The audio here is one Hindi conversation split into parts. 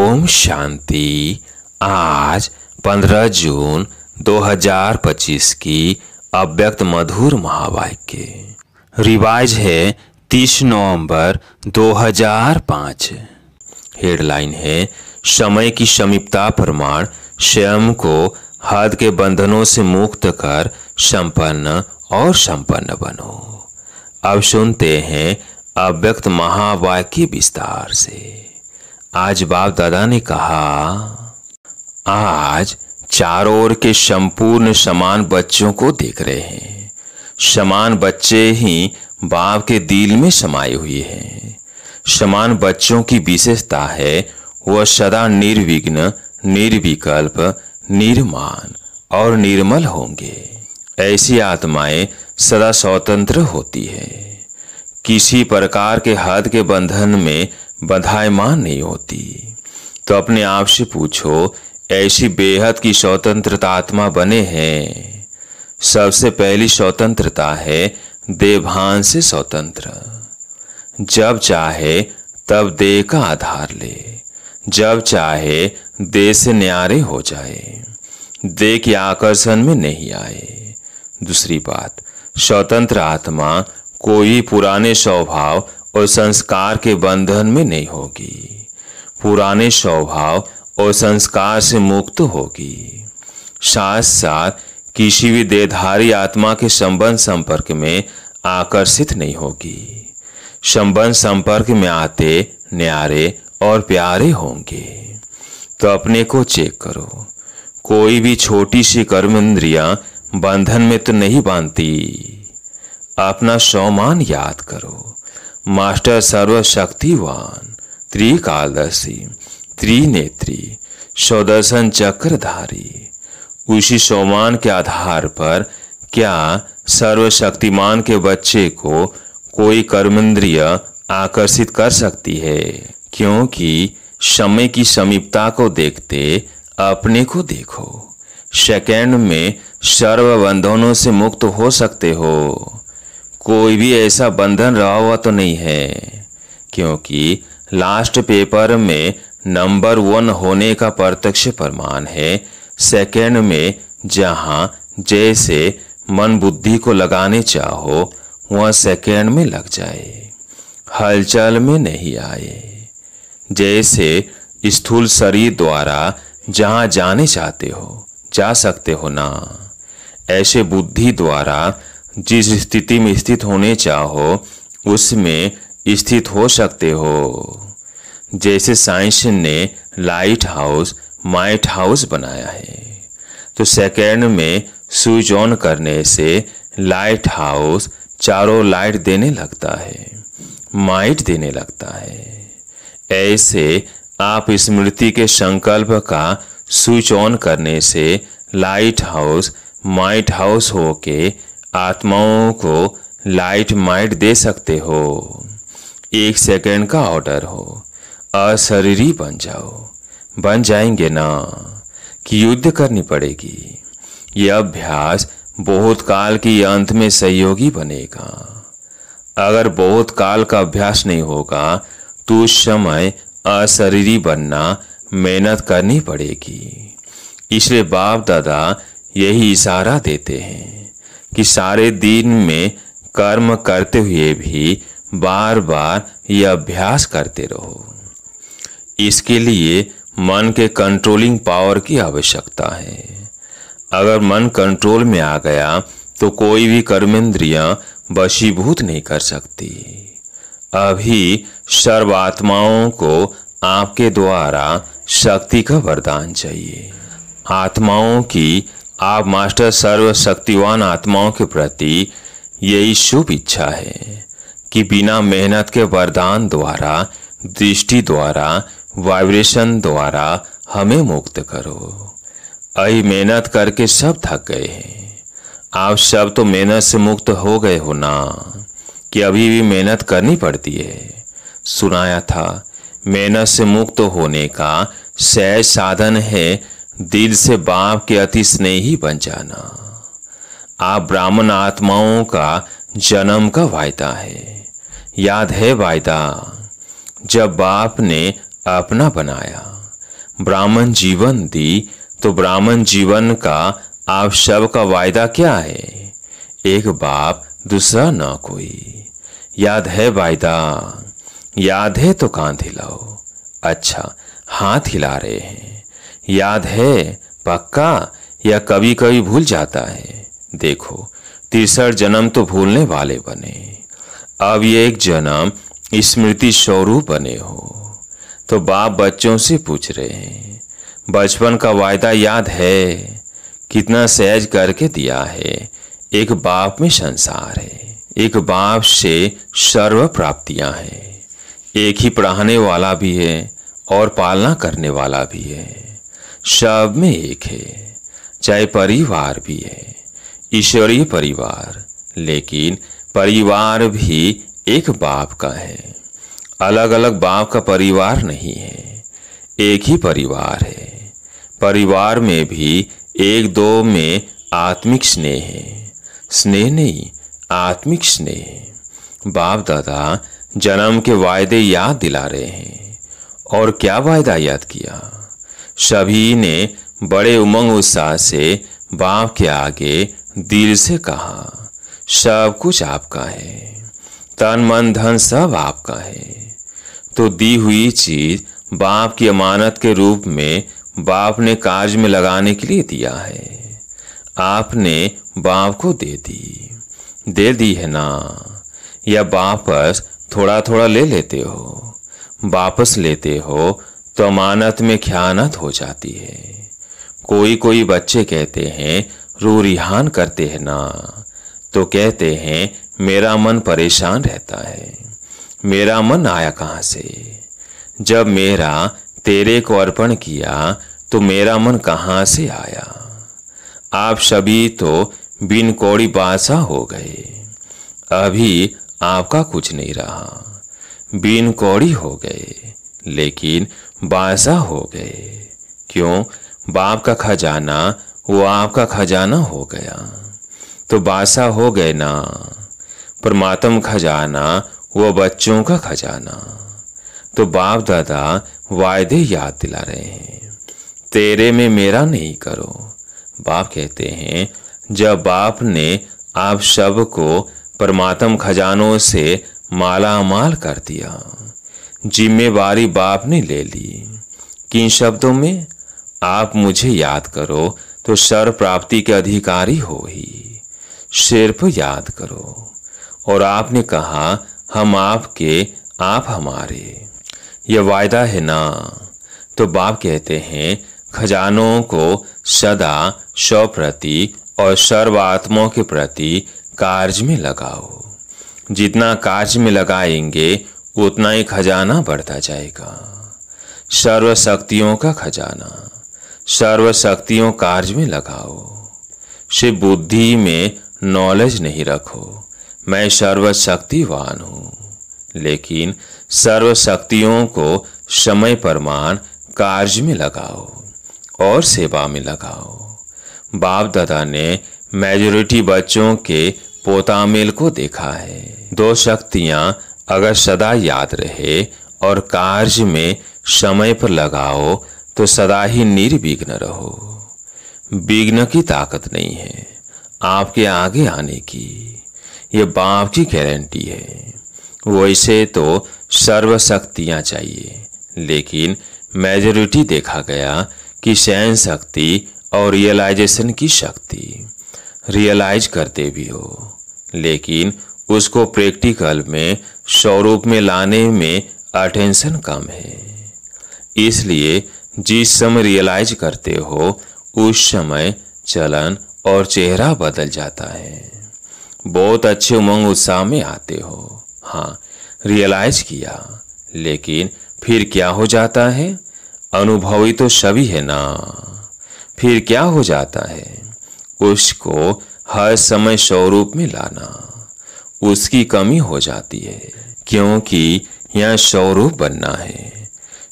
ओम शांति। आज 15 जून 2025 की अव्यक्त मधुर महावाक्य रिवाइज है 30 नवंबर 2005। हेडलाइन है समय की समीपता प्रमाण स्वयं को हद के बंधनों से मुक्त कर संपन्न और संपन्न बनो। अब सुनते हैं अव्यक्त महावाक्य विस्तार से। आज बाप दादा ने कहा, आज चारों ओर के संपूर्ण समान बच्चों को देख रहे हैं। समान बच्चे ही बाप के दिल में समाये हुए हैं। समान बच्चों की विशेषता है वह सदा निर्विघ्न, निर्विकल्प, निर्माण और निर्मल होंगे। ऐसी आत्माएं सदा स्वतंत्र होती है, किसी प्रकार के हद के बंधन में बंधायमान नहीं होती। तो अपने आप से पूछो, ऐसी बेहद की स्वतंत्रता आत्मा बने हैं। सबसे पहली स्वतंत्रता है देवभान से स्वतंत्र। जब चाहे तब देह का आधार ले, जब चाहे देह से न्यारे हो जाए, देह के आकर्षण में नहीं आए। दूसरी बात, स्वतंत्र आत्मा कोई पुराने स्वभाव और संस्कार के बंधन में नहीं होगी, पुराने स्वभाव और संस्कार से मुक्त होगी। साथ साथ किसी भी देहधारी आत्मा के संबंध संपर्क में आकर्षित नहीं होगी। संबंध संपर्क में आते न्यारे और प्यारे होंगे। तो अपने को चेक करो, कोई भी छोटी सी कर्मेंद्रियां बंधन में तो नहीं बांधती। अपना स्वमान याद करो, मास्टर सर्वशक्तिवान, त्रिकालदर्शी, त्रिनेत्री, स्वदर्शन चक्रधारी। उसी स्वमान के आधार पर क्या सर्वशक्तिमान के बच्चे को कोई कर्मेंद्रिय आकर्षित कर सकती है? क्योंकि समय की समीपता को देखते अपने को देखो। सेकंड में सर्व बंधनों से मुक्त हो सकते हो। कोई भी ऐसा बंधन रहा हुआ तो नहीं है, क्योंकि लास्ट पेपर में नंबर 1 होने का प्रत्यक्ष प्रमाण है। सेकंड में जहां जैसे मन बुद्धि को लगाने चाहो वह सेकंड में लग जाए, हलचल में नहीं आए। जैसे स्थूल शरीर द्वारा जहां जाने चाहते हो जा सकते हो ना, ऐसे बुद्धि द्वारा जिस स्थिति में स्थित होने चाहो उसमें स्थित हो सकते हो। जैसे साइंस ने लाइट हाउस माइट हाउस बनाया है, तो सेकंड में स्विच ऑन करने से लाइट हाउस चारों लाइट देने लगता है, माइट देने लगता है। ऐसे आप स्मृति के संकल्प का स्विच ऑन करने से लाइट हाउस माइट हाउस होके आत्माओं को लाइट माइट दे सकते हो। 1 सेकंड का ऑर्डर हो, अशरीरी बन जाओ। बन जाएंगे ना कि युद्ध करनी पड़ेगी? यह अभ्यास बहुत काल की अंत में सहयोगी बनेगा। अगर बहुत काल का अभ्यास नहीं होगा तो उस समय अशरीरी बनना मेहनत करनी पड़ेगी। इसलिए बाप दादा यही इशारा देते हैं कि सारे दिन में कर्म करते हुए भी बार बार यह अभ्यास करते रहो। इसके लिए मन के कंट्रोलिंग पावर की आवश्यकता है। अगर मन कंट्रोल में आ गया तो कोई भी कर्मेंद्रियां वशीभूत नहीं कर सकती। अभी सर्व आत्माओं को आपके द्वारा शक्ति का वरदान चाहिए। आत्माओं की आप मास्टर सर्वशक्तिवान आत्माओं के प्रति यही शुभ इच्छा है कि बिना मेहनत के वरदान द्वारा, दृष्टि द्वारा, वाइब्रेशन द्वारा हमें मुक्त करो। अभी मेहनत करके सब थक गए हैं। आप सब तो मेहनत से मुक्त हो गए हो ना, कि अभी भी मेहनत करनी पड़ती है? सुनाया था, मेहनत से मुक्त होने का सहज साधन है दिल से बाप के अति स्नेही बन जाना। आप ब्राह्मण आत्माओं का जन्म का वायदा है, याद है वायदा? जब बाप ने अपना बनाया ब्राह्मण जीवन दी, तो ब्राह्मण जीवन का आप सब का वायदा क्या है? एक बाप दूसरा न कोई। याद है वायदा? याद है तो कान हिलाओ। अच्छा, हाथ हिला रहे हैं। याद है पक्का या कभी कभी भूल जाता है? देखो, 63 जन्म तो भूलने वाले बने, अब ये एक जन्म स्मृति स्वरूप बने हो। तो बाप बच्चों से पूछ रहे हैं, बचपन का वायदा याद है? कितना सहज करके दिया है। एक बाप में संसार है, एक बाप से सर्व प्राप्तियां हैं। एक ही पढ़ाने वाला भी है और पालना करने वाला भी है। सब में एक है। चाहे परिवार भी है, ईश्वरीय परिवार, लेकिन परिवार भी एक बाप का है। अलग अलग बाप का परिवार नहीं है, एक ही परिवार है। परिवार में भी एक दो में आत्मिक स्नेह है। स्नेह नहीं, आत्मिक स्नेह। बाप दादा जन्म के वायदे याद दिला रहे हैं। और क्या वायदा याद किया? सभी ने बड़े उमंग उत्साह से बाप के आगे दिल से कहा, सब कुछ आपका है, तन मन धन सब आपका है। तो दी हुई चीज बाप की अमानत के रूप में बाप ने कार्य में लगाने के लिए दिया है। आपने बाप को दे दी है ना? या वापस थोड़ा थोड़ा ले लेते हो? वापस लेते हो तो अमानत में ख़यानत हो जाती है। कोई कोई बच्चे कहते हैं रू रिहान करते हैं ना, तो कहते हैं मेरा मन परेशान रहता है। मेरा मन आया कहाँ से? जब मेरा तेरे को अर्पण किया तो मेरा मन कहाँ से आया? आप सभी तो बिन कौड़ी बादशाह हो गए। अभी आपका कुछ नहीं रहा, बिन कौड़ी हो गए, लेकिन बादशाह हो गए। क्यों? बाप का खजाना वो आपका खजाना हो गया, तो बादशाह हो गए ना। परमात्म खजाना वो बच्चों का खजाना। तो बाप दादा वायदे याद दिला रहे हैं, तेरे में मेरा नहीं करो। बाप कहते हैं जब बाप ने आप सबको परमात्म खजानों से माला माल कर दिया, जिम्मेवारी बाप ने ले ली। किन शब्दों में? आप मुझे याद करो तो सर्व प्राप्ति के अधिकारी हो ही, सिर्फ याद करो। और आपने कहा हम आपके, आप हमारे, यह वायदा है ना। तो बाप कहते हैं खजानों को सदा स्वप्रति और सर्व आत्माओं के प्रति कार्य में लगाओ। जितना कार्य में लगाएंगे उतना ही खजाना बढ़ता जाएगा। सर्व शक्तियों का खजाना, सर्व शक्तियों कार्य में लगाओ। सिर्फ बुद्धि में नॉलेज नहीं रखो मैं सर्वशक्तिवान हूँ, लेकिन सर्व शक्तियों को समय प्रमाण कार्य में लगाओ और सेवा में लगाओ। बाप दादा ने मेजॉरिटी बच्चों के पोतामेल को देखा है। दो शक्तियां अगर सदा याद रहे और कार्य में समय पर लगाओ तो सदा ही निर्विघ्न रहो। विघ्न की ताकत नहीं है आपके आगे आने की, ये बाप की गारंटी है। वैसे तो सर्व शक्तियां चाहिए, लेकिन मेजॉरिटी देखा गया कि सहन शक्ति और रियलाइजेशन की शक्ति। रियलाइज करते भी हो, लेकिन उसको प्रैक्टिकल में स्वरूप में लाने में अटेंशन कम है। इसलिए जिस समय रियलाइज करते हो उस समय चलन और चेहरा बदल जाता है। बहुत अच्छे उमंग उत्साह में आते हो, हाँ रियलाइज किया, लेकिन फिर क्या हो जाता है? अनुभवी तो सभी है ना। फिर क्या हो जाता है? उसको हर समय स्वरूप में लाना, उसकी कमी हो जाती है, क्योंकि यहाँ स्वरूप बनना है।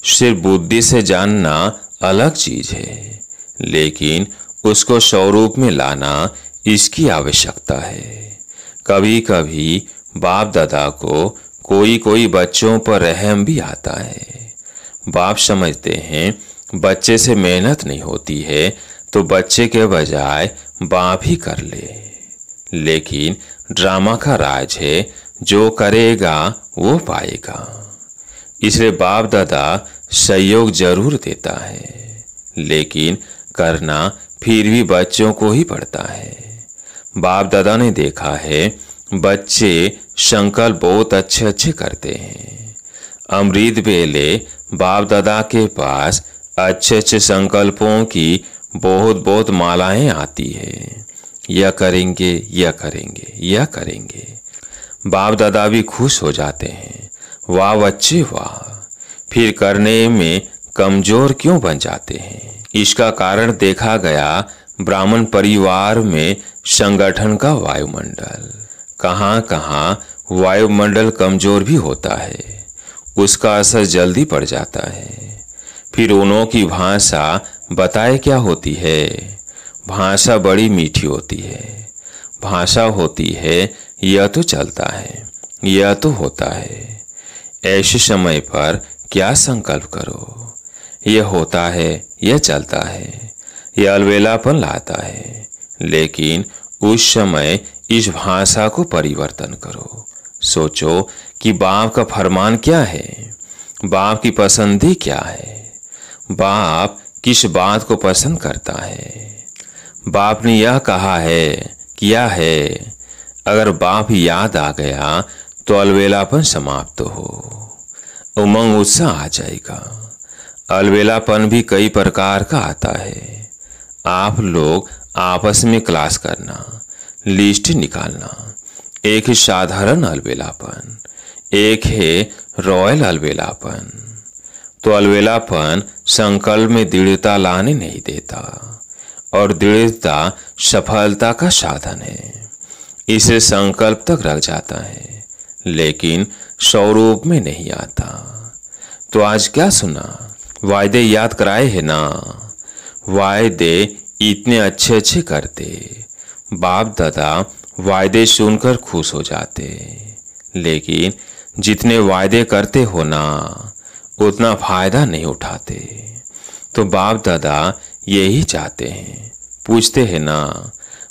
सिर्फ बुद्धि से जानना अलग चीज है, लेकिन उसको स्वरूप में लाना इसकी आवश्यकता है। कभी कभी बाप दादा को कोई कोई बच्चों पर रहम भी आता है। बाप समझते हैं बच्चे से मेहनत नहीं होती है तो बच्चे के बजाय बाप ही कर ले। लेकिन ड्रामा का राज है, जो करेगा वो पाएगा। इसलिए बाप दादा सहयोग जरूर देता है, लेकिन करना फिर भी बच्चों को ही पड़ता है। बाप दादा ने देखा है बच्चे संकल्प बहुत अच्छे अच्छे करते हैं। अमृत वेले बाप दादा के पास अच्छे अच्छे संकल्पों की बहुत बहुत मालाएं आती है। यह करेंगे, यह करेंगे, यह करेंगे। बाप दादा भी खुश हो जाते हैं, वाह बच्चे वाह। फिर करने में कमजोर क्यों बन जाते हैं? इसका कारण देखा गया ब्राह्मण परिवार में संगठन का वायुमंडल। कहाँ कहाँ वायुमंडल कमजोर भी होता है, उसका असर जल्दी पड़ जाता है। फिर उन्हों की भाषा बताए क्या होती है? भाषा बड़ी मीठी होती है। भाषा होती है यह तो चलता है, यह तो होता है। ऐसे समय पर क्या संकल्प करो? यह होता है, यह चलता है, यह अलबेलापन लाता है। लेकिन उस समय इस भाषा को परिवर्तन करो। सोचो कि बाप का फरमान क्या है, बाप की पसंदी क्या है, बाप किस बात को पसंद करता है। बाप ने यह कहा है, किया है। अगर बाप याद आ गया तो अलबेलापन समाप्त हो, उमंग उत्साह आ जाएगा। अलबेलापन भी कई प्रकार का आता है। आप लोग आपस में क्लास करना, लिस्ट निकालना। एक है साधारण अलबेलापन, एक है रॉयल अलबेलापन। तो अलबेलापन संकल्प में दृढ़ता लाने नहीं देता, और दृढ़ता सफलता का साधन है। इसे संकल्प तक रख जाता है, लेकिन स्वरूप में नहीं आता। तो आज क्या सुना? वायदे याद कराए है ना? वायदे इतने अच्छे अच्छे करते, बाप दादा वायदे सुनकर खुश हो जाते। लेकिन जितने वायदे करते हो ना, उतना फायदा नहीं उठाते। तो बाप दादा यही चाहते हैं। पूछते हैं ना,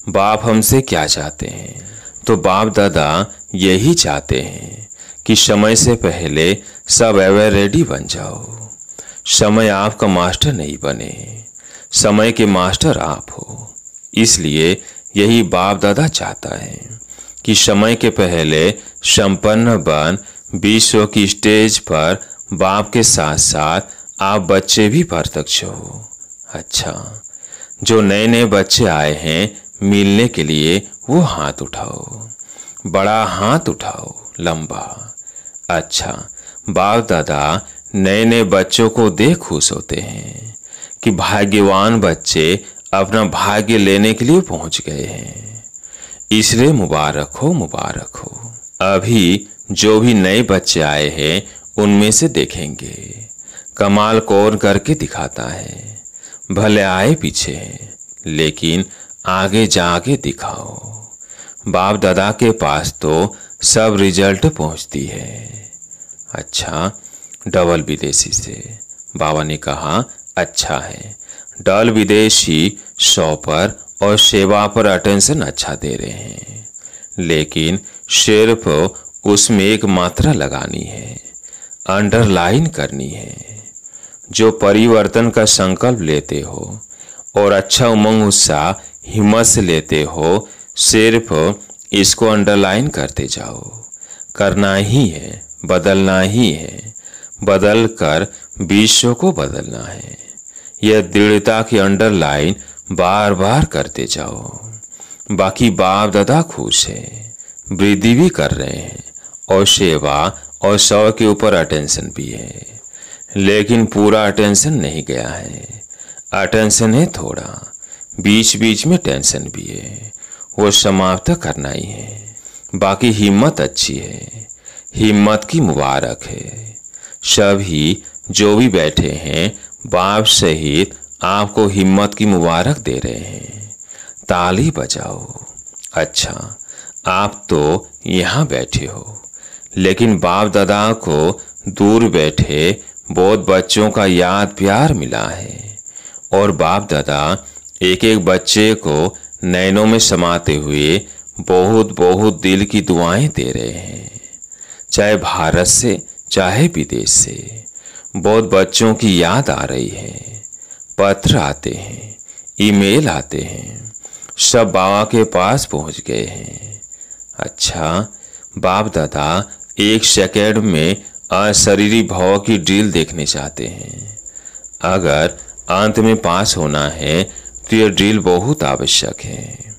बाप हमसे क्या चाहते हैं? तो बाप दादा यही चाहते हैं कि समय से पहले सब एवर रेडी बन जाओ। समय आपका मास्टर नहीं बने, समय के मास्टर आप हो। इसलिए यही बाप दादा चाहता है कि समय के पहले संपन्न बन विश्व की स्टेज पर बाप के साथ साथ आप बच्चे भी प्रत्यक्ष हो। अच्छा, जो नए नए बच्चे आए हैं मिलने के लिए, वो हाथ उठाओ, बड़ा हाथ उठाओ, लंबा। अच्छा, बाप दादा नए नए बच्चों को देख खुश होते हैं कि भाग्यवान बच्चे अपना भाग्य लेने के लिए पहुंच गए हैं। इसलिए मुबारक हो, मुबारक हो। अभी जो भी नए बच्चे आए हैं उनमें से देखेंगे कमाल कौन करके दिखाता है। भले आए पीछे, लेकिन आगे जाके दिखाओ। बाप दादा के पास तो सब रिजल्ट पहुंचती है। अच्छा, डबल विदेशी से बाबा ने कहा, अच्छा है। डबल विदेशी 100 पर और सेवा पर अटेंशन अच्छा दे रहे हैं, लेकिन सिर्फ उसमें एक मात्रा लगानी है, अंडरलाइन करनी है। जो परिवर्तन का संकल्प लेते हो और अच्छा उमंग उत्साह हिम्मत से लेते हो, सिर्फ इसको अंडरलाइन करते जाओ। करना ही है, बदलना ही है, बदल कर विश्व को बदलना है। यह दृढ़ता की अंडरलाइन बार बार करते जाओ। बाकी बाप दादा खुश है, वृद्धि भी कर रहे हैं और सेवा और 100 के ऊपर अटेंशन भी है, लेकिन पूरा अटेंशन नहीं गया है। अटेंशन है थोड़ा, बीच बीच में टेंशन भी है, वो समाप्त करना ही है। बाकी हिम्मत अच्छी है, हिम्मत की मुबारक है। सभी जो भी बैठे हैं बाप सहित आपको हिम्मत की मुबारक दे रहे हैं। ताली बजाओ। अच्छा, आप तो यहाँ बैठे हो, लेकिन बाप दादा को दूर बैठे बहुत बच्चों का याद प्यार मिला है और बाप दादा एक एक बच्चे को नैनों में समाते हुए बहुत बहुत दिल की दुआएं दे रहे हैं। चाहे भारत से चाहे विदेश से बहुत बच्चों की याद आ रही है। पत्र आते हैं, ईमेल आते हैं, सब बाबा के पास पहुंच गए हैं। अच्छा, बाप दादा एक सेकंड में अशरीरी भाव की ड्रिल देखने चाहते हैं। अगर अंत में पास होना है तो यह ड्रिल बहुत आवश्यक है।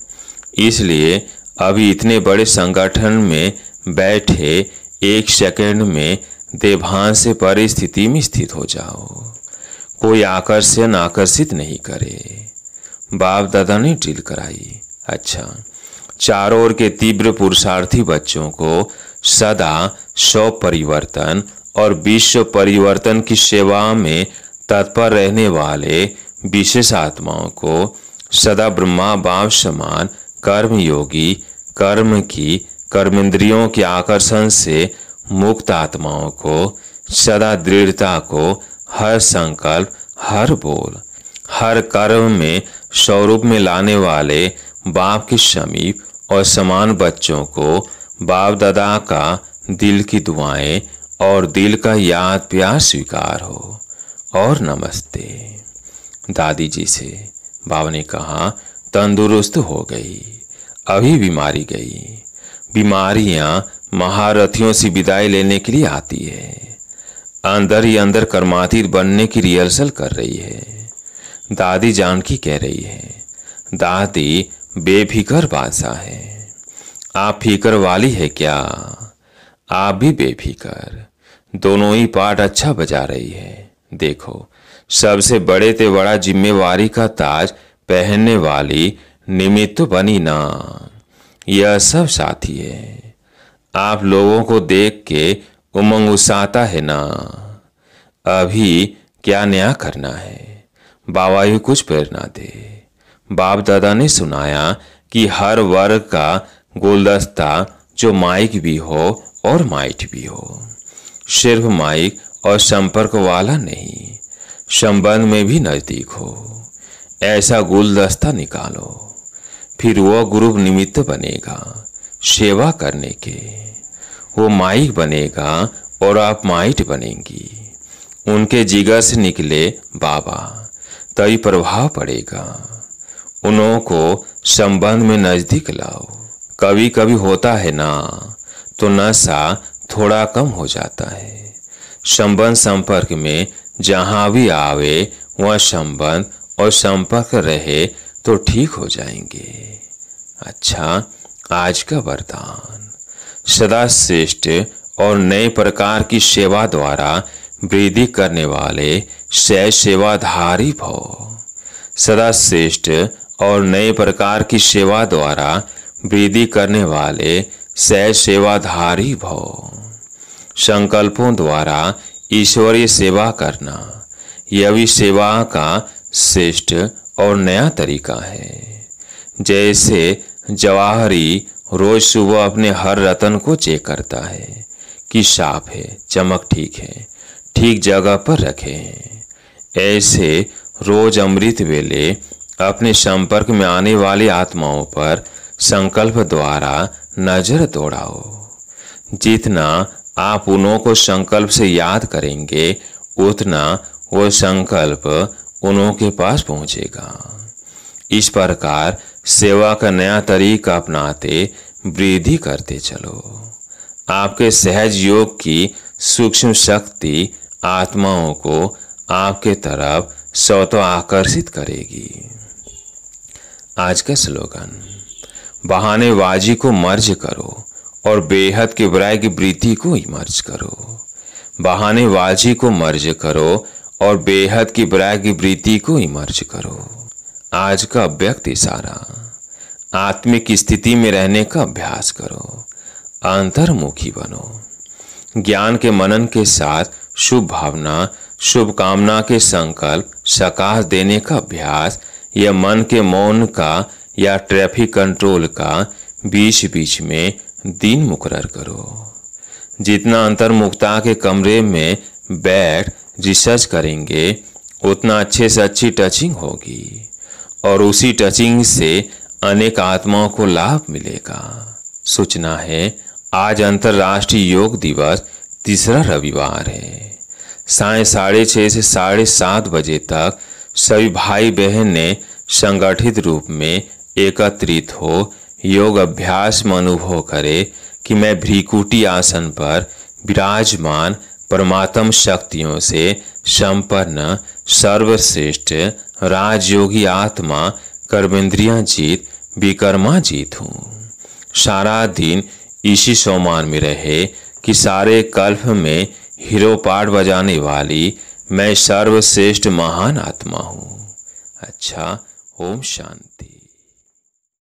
इसलिए अभी इतने बड़े संगठन में बैठे एक सेकंड में देभान से परिस्थिति में स्थित हो जाओ। कोई आकर्षण आकर्षित नहीं करे। बाप दादा ने ड्रिल कराई। अच्छा, चारों ओर के तीव्र पुरुषार्थी बच्चों को सदा स्व परिवर्तन और विश्व परिवर्तन की सेवा में तत्पर रहने वाले विशेष आत्माओं को सदा ब्रह्मा बाप समान कर्म योगी, कर्म की कर्मेंद्रियों के आकर्षण से मुक्त आत्माओं को सदा दृढ़ता को हर संकल्प, हर बोल, हर कर्म में स्वरूप में लाने वाले बाप के समीप और समान बच्चों को बाप दादा का दिल की दुआएं और दिल का याद प्यार स्वीकार हो। और नमस्ते। दादी जी से बाबा ने कहा, तंदुरुस्त हो गई, अभी बीमारी गई। बीमारियां महारथियों से विदाई लेने के लिए आती है। अंदर ही अंदर कर्मातीत बनने की रिहर्सल कर रही है। दादी जानकी कह रही है, दादी बेफिक्र बादशाह है। आप फिक्र वाली है क्या? आप भी बेफिक्र। दोनों ही पार्ट अच्छा बजा रही है। देखो, सबसे बड़े ते बड़ा जिम्मेवारी का ताज पहनने वाली निमित्त बनी ना। यह सब साथी है। आप लोगों को देख के उमंग उसाता है ना। अभी क्या नया करना है? बाबा ही कुछ प्रेरणा दे। बाप दादा ने सुनाया कि हर वर्ग का गुलदस्ता जो माइक भी हो और माइट भी हो, सिर्फ माइक और संपर्क वाला नहीं, संबंध में भी नजदीक हो, ऐसा गुलदस्ता निकालो। फिर वो ग्रुप निमित्त बनेगा सेवा करने के। वो माइक बनेगा और आप माइट बनेंगी। उनके जिगर से निकले बाबा, तभी प्रभाव पड़ेगा। उन्हों को संबंध में नजदीक लाओ। कभी कभी होता है ना, तो नशा थोड़ा कम हो जाता है। संबंध संपर्क में जहां भी आवे वह संबंध और संपर्क रहे तो ठीक हो जाएंगे। अच्छा, आज का वरदान, सदा श्रेष्ठ और नए प्रकार की सेवा द्वारा वृद्धि करने वाले सह सेवाधारी भव। सदा श्रेष्ठ और नए प्रकार की सेवा द्वारा वृद्धि करने वाले सह सेवाधारी भव। संकल्पों द्वारा ईश्वरीय सेवा करना, यह भी सेवा का श्रेष्ठ और नया तरीका है। जैसे जवाहरी रोज सुबह अपने हर रतन को चेक करता है कि साफ है, चमक ठीक है, ठीक जगह पर रखे हैं, ऐसे रोज अमृत वेले अपने संपर्क में आने वाली आत्माओं पर संकल्प द्वारा नजर दौड़ाओ। जितना आप उन्हों को संकल्प से याद करेंगे, उतना वो संकल्प उन्हों के पास पहुंचेगा। इस प्रकार सेवा का नया तरीका अपनाते वृद्धि करते चलो। आपके सहज योग की सूक्ष्म शक्ति आत्माओं को आपके तरफ स्वतः आकर्षित करेगी। आज का स्लोगन, बहानेबाजी को मर्ज करो और बेहद की बुराई की वृद्धि को इमर्ज करो। बहानेबाजी को मर्ज करो और बेहद की बुराई की वृद्धि को इमर्ज करो। आज का अव्यक्त इशारा, आत्मिक स्थिति में रहने का अभ्यास करो, अंतर्मुखी बनो। ज्ञान के मनन के साथ शुभ भावना, शुभ कामना के संकल्प सकाश देने का अभ्यास या मन के मौन का या ट्रैफिक कंट्रोल का बीच बीच में दिन मुकर्रर करो। जितना अंतर्मुखता के कमरे में बैठ रिसर्च करेंगे उतना अच्छे से अच्छी टचिंग होगी और उसी टचिंग से अनेक आत्माओं को लाभ मिलेगा। सूचना है, आज अंतर्राष्ट्रीय योग दिवस तीसरा रविवार है। साढ़े 6:30 से 7:30 बजे तक सभी भाई बहन ने संगठित रूप में एकत्रित हो योग अभ्यास में अनुभव करे कि मैं भ्रिकुटी आसन पर विराजमान परमात्म शक्तियों से संपन्न सर्वश्रेष्ठ राजयोगी आत्मा कर्मेंद्रियां जीत विकर्मा जीत हूँ। सारा दिन इसी सोमान में रहे कि सारे कल्प में हीरो पार्ट बजाने वाली मैं सर्वश्रेष्ठ महान आत्मा हूँ। अच्छा, ओम शांति।